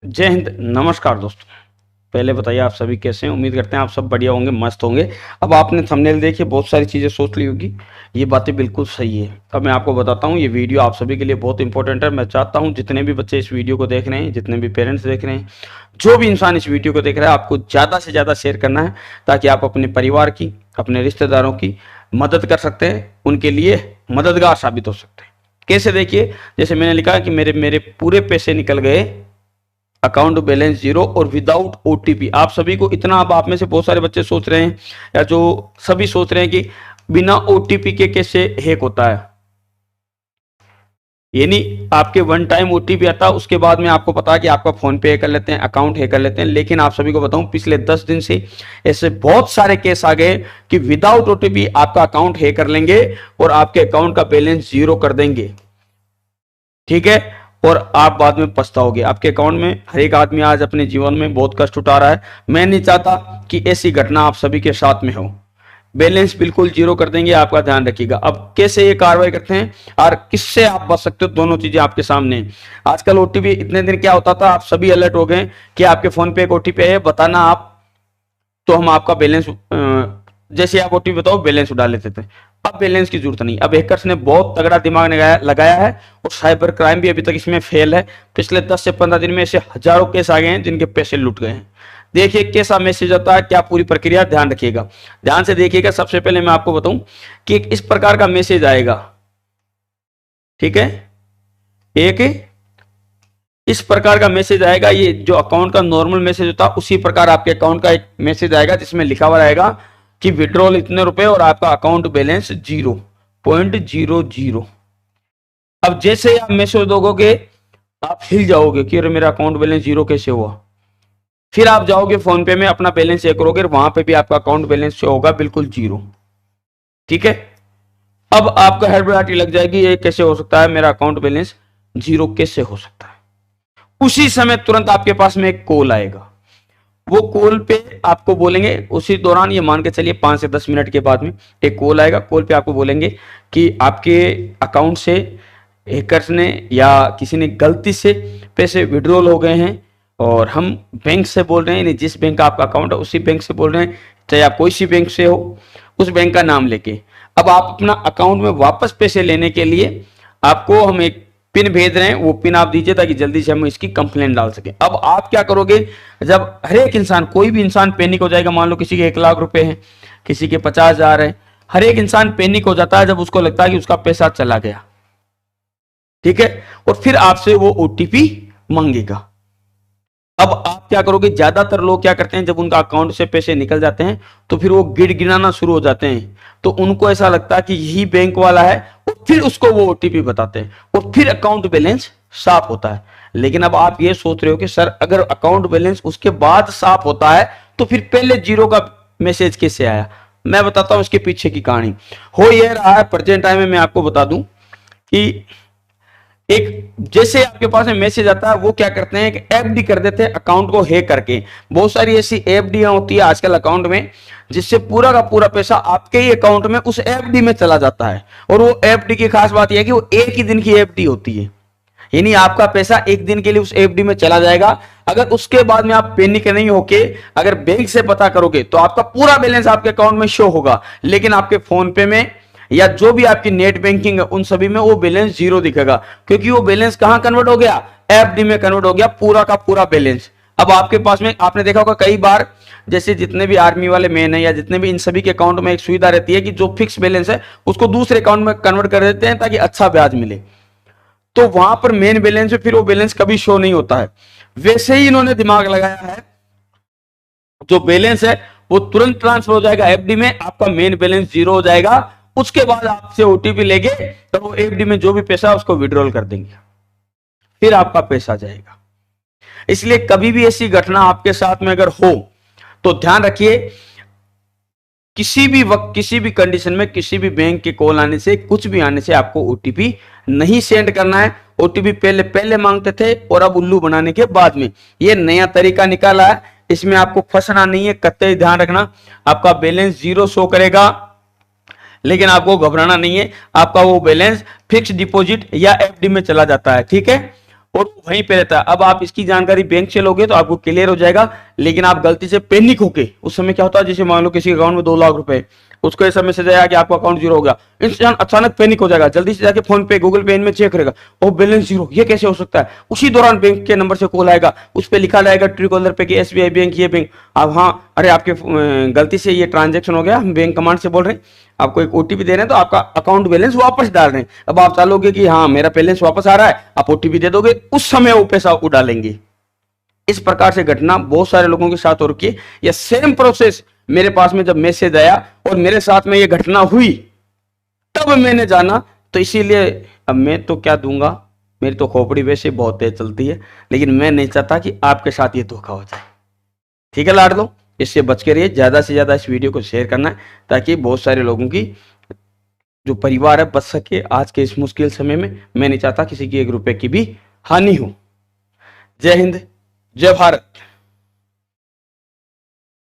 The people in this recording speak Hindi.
जय हिंद। नमस्कार दोस्तों। पहले बताइए आप सभी कैसे हैं। उम्मीद करते हैं आप सब बढ़िया होंगे, मस्त होंगे। अब आपने थंबनेल देखी, बहुत सारी चीज़ें सोच ली होगी। ये बातें बिल्कुल सही है। अब मैं आपको बताता हूँ, ये वीडियो आप सभी के लिए बहुत इंपॉर्टेंट है। मैं चाहता हूँ जितने भी बच्चे इस वीडियो को देख रहे हैं, जितने भी पेरेंट्स देख रहे हैं, जो भी इंसान इस वीडियो को देख रहा है, आपको ज़्यादा से ज़्यादा शेयर करना है, ताकि आप अपने परिवार की, अपने रिश्तेदारों की मदद कर सकते हैं, उनके लिए मददगार साबित हो सकते हैं। कैसे, देखिए, जैसे मैंने लिखा कि मेरे मेरे पूरे पैसे निकल गए, अकाउंट बैलेंस जीरो और विदाउट ओटीपी। आप सभी को इतना, अब आप में से बहुत सारे बच्चे सोच रहे हैं, या जो सभी सोच रहे हैं कि बिना ओटीपी के कैसे हैक होता है। यानी आपके वन टाइम ओटीपी आता है, उसके बाद में आपको पता है कि आपका फोन पे कर लेते हैं, अकाउंट हैक कर लेते हैं। लेकिन आप सभी को बताऊं, पिछले 10 दिन से ऐसे बहुत सारे केस आ गए कि विदाउट ओटीपी आपका अकाउंट हैक कर लेंगे और आपके अकाउंट का बैलेंस जीरो कर देंगे। ठीक है, और आप बाद में पछताओगे। आपके अकाउंट में हर एक आदमी आज अपने जीवन में बहुत कष्ट उठा रहा है। मैं नहीं चाहता कि ऐसी घटना आप सभी के साथ में हो। बैलेंस बिल्कुल जीरो कर देंगे, आपका ध्यान रखिएगा। अब कैसे ये कार्रवाई करते हैं और किससे आप बच सकते हो, दोनों चीजें आपके सामने हैं। आजकल ओटीपी, इतने दिन क्या होता था, आप सभी अलर्ट हो गए कि आपके फोन पे एक ओटीपी है, बताना आप, तो हम आपका बैलेंस, जैसे आप ओटीपी बताओ बैलेंस उड़ा लेते थे। अब बैलेंस की जरूरत नहीं। अब हैकर्स ने बहुत तगड़ा दिमाग लगाया है, और साइबर क्राइम भी अभी तक इसमें फेल है। पिछले 10 से 15 दिन में ऐसे हजारों केस आ गए हैं जिनके पैसे लूट गए हैं। देखिए कैसा मैसेज आता है, क्या पूरी प्रक्रिया, ध्यान रखिएगा, ध्यान से देखिएगा। सबसे पहले मैं आपको बताऊं कि एक इस प्रकार का मैसेज आएगा। ठीक है, एक इस प्रकार का मैसेज आएगा। ये जो अकाउंट का नॉर्मल मैसेज होता है, उसी प्रकार आपके अकाउंट का एक मैसेज आएगा, जिसमें लिखा हुआ रहेगा कि विड्रॉल इतने रुपए और आपका अकाउंट बैलेंस 0.00। अब जैसे आप मैसेज दोगे, आप हिल जाओगे कि अरे मेरा अकाउंट बैलेंस जीरो कैसे हुआ। फिर आप जाओगे फोन पे में, अपना बैलेंस चेक करोगे, वहां पे भी आपका अकाउंट बैलेंस शो होगा बिल्कुल जीरो। ठीक है, अब आपको हड़बड़ाहट लग जाएगी, ये कैसे हो सकता है, मेरा अकाउंट बैलेंस जीरो कैसे हो सकता है। उसी समय तुरंत आपके पास में एक कॉल आएगा। वो कॉल पे आपको बोलेंगे, उसी दौरान, ये मान के चलिए 5 से 10 मिनट के बाद में एक कॉल आएगा। कॉल पे आपको बोलेंगे कि आपके अकाउंट से हैकर्स ने या किसी ने गलती से पैसे विड्रॉल हो गए हैं, और हम बैंक से बोल रहे हैं, यानी जिस बैंक का आपका अकाउंट है उसी बैंक से बोल रहे हैं, चाहे आप कोई सी बैंक से हो, उस बैंक का नाम लेके। अब आप अपना अकाउंट में वापस पैसे लेने के लिए आपको हम एक पिन भेज रहे हैं, वो पिन आप दीजिए ताकि जल्दी से हम इसकी कंप्लेंट डाल सके। अब आप क्या करोगे, जब हर एक इंसान, कोई भी इंसान पैनिक हो जाएगा, मान लो किसी के 1 लाख रुपए हैं, किसी के 50,000 है, हर एक इंसान पैनिक हो जाता है जब उसको लगता है कि उसका पैसा चला गया। ठीक है, और फिर आपसे वो ओटीपी मांगेगा। अब आप क्या करोगे, ज्यादातर लोग क्या करते हैं, जब उनका अकाउंट से पैसे निकल जाते हैं तो फिर वो गिड़गिड़ाना शुरू हो जाते हैं। तो उनको ऐसा लगता है कि यही बैंक वाला है, और फिर उसको वो ओटीपी बताते हैं, और फिर अकाउंट बैलेंस साफ होता है। लेकिन अब आप ये सोच रहे हो कि सर, अगर अकाउंट बैलेंस उसके बाद साफ होता है तो फिर पहले जीरो का मैसेज कैसे आया। मैं बताता हूं इसके पीछे की कहानी। हो ये रहा है, प्रेजेंट टाइम में मैं आपको बता दूं कि एक, जैसे आपके पास में मैसेज आता है, वो क्या करते हैं कि एफडी कर देते हैं अकाउंट को हैक करके। बहुत सारी ऐसी एफडीआं होती है आजकल अकाउंट में, जिससे पूरा का पूरा पैसा आपके ही अकाउंट में उस एफडी में चला जाता है। और वो एफडी की खास बात यह है कि वो एक ही दिन की एफडी होती है, यानी आपका पैसा एक दिन के लिए उस एफडी में चला जाएगा। अगर उसके बाद में आप पैनिक नहीं होके अगर बैंक से पता करोगे तो आपका पूरा बैलेंस आपके अकाउंट में शो होगा, लेकिन आपके फोन पे में या जो भी आपकी नेट बैंकिंग है उन सभी में वो बैलेंस जीरो दिखेगा, क्योंकि वो बैलेंस कहां कन्वर्ट हो गया, एफडी में कन्वर्ट हो गया, पूरा का पूरा बैलेंस। अब आपके पास में, आपने देखा होगा कई बार, जैसे जितने भी आर्मी वाले मैन है या जितने भी, इन सभी के अकाउंट में एक सुविधा रहती है कि जो फिक्स बैलेंस है उसको दूसरे अकाउंट में कन्वर्ट कर देते हैं ताकि अच्छा ब्याज मिले। तो वहां पर मेन बैलेंस में फिर वो बैलेंस कभी शो नहीं होता है। वैसे ही इन्होंने दिमाग लगाया है, जो बैलेंस है वो तुरंत ट्रांसफर हो जाएगा एफडी में, आपका मेन बैलेंस जीरो हो जाएगा। उसके बाद आपसे ओटीपी लेके तो वो एफडी में जो भी पैसा उसको विड्रॉल कर देंगे, फिर आपका पैसा जाएगा। इसलिए कभी भी ऐसी घटना आपके साथ में अगर हो तो ध्यान रखिए, किसी भी वक्त, किसी भी कंडीशन में, किसी भी बैंक के कॉल आने से, कुछ भी आने से आपको ओटीपी नहीं सेंड करना है। ओटीपी पहले पहले मांगते थे और अब उल्लू बनाने के बाद में ये नया तरीका निकाला है। इसमें आपको फंसना नहीं है, कतई ध्यान रखना। आपका बैलेंस जीरो शो करेगा, लेकिन आपको घबराना नहीं है, आपका वो बैलेंस फिक्स डिपॉजिट या एफडी में चला जाता है। ठीक है, और वहीं पे रहता है। अब आप इसकी जानकारी बैंक से लोगे तो आपको क्लियर हो जाएगा, लेकिन आप गलती से पैनिक होके, उस समय क्या होता है, जैसे मान लो किसी अकाउंट में 2 लाख रुपए, उसको ऐसा मैसेज आया कि आपका अकाउंट जीरो हो गया, इंसान अचानक पैनिक हो जाएगा, जल्दी से जाके फोन पे गूगल पे इनमें चेक करेगा, ओ बैलेंस जीरो, ये कैसे हो सकता है। उसी दौरान बैंक के नंबर से कॉल आएगा, उस पे लिखा रहेगा ट्रू कॉलर पे कि एसबीआई बैंक, ये बैंक। अब हाँ, अरे आपके गलती से ये ट्रांजेक्शन हो गया, हम बैंक कमांड से बोल रहे हैं, आपको एक ओटीपी दे रहे हैं, तो आपका अकाउंट बैलेंस वापस डाल रहे हैं। अब आप चालोगे कि हाँ मेरा बैलेंस वापस आ रहा है, आप ओटीपी दे दोगे, उस समय वो पैसा उड़ालेंगे। इस प्रकार से घटना बहुत सारे लोगों के साथ हो रखी है। यह सेम प्रोसेस मेरे पास में जब मैसेज आया और मेरे साथ में यह घटना हुई, तब मैंने जाना। तो इसीलिए अब मैं तो क्या दूंगा, मेरी तो खोपड़ी वैसे बहुत तेज चलती है, लेकिन मैं नहीं चाहता कि आपके साथ ये धोखा हो जाए। ठीक है लाडलो, इससे बच के रहिए, ज्यादा से ज्यादा इस वीडियो को शेयर करना है, ताकि बहुत सारे लोगों की जो परिवार है बच सके आज के इस मुश्किल समय में। मैं नहीं चाहता किसी की 1 रुपए की भी हानि हो। जय हिंद, जय भारत।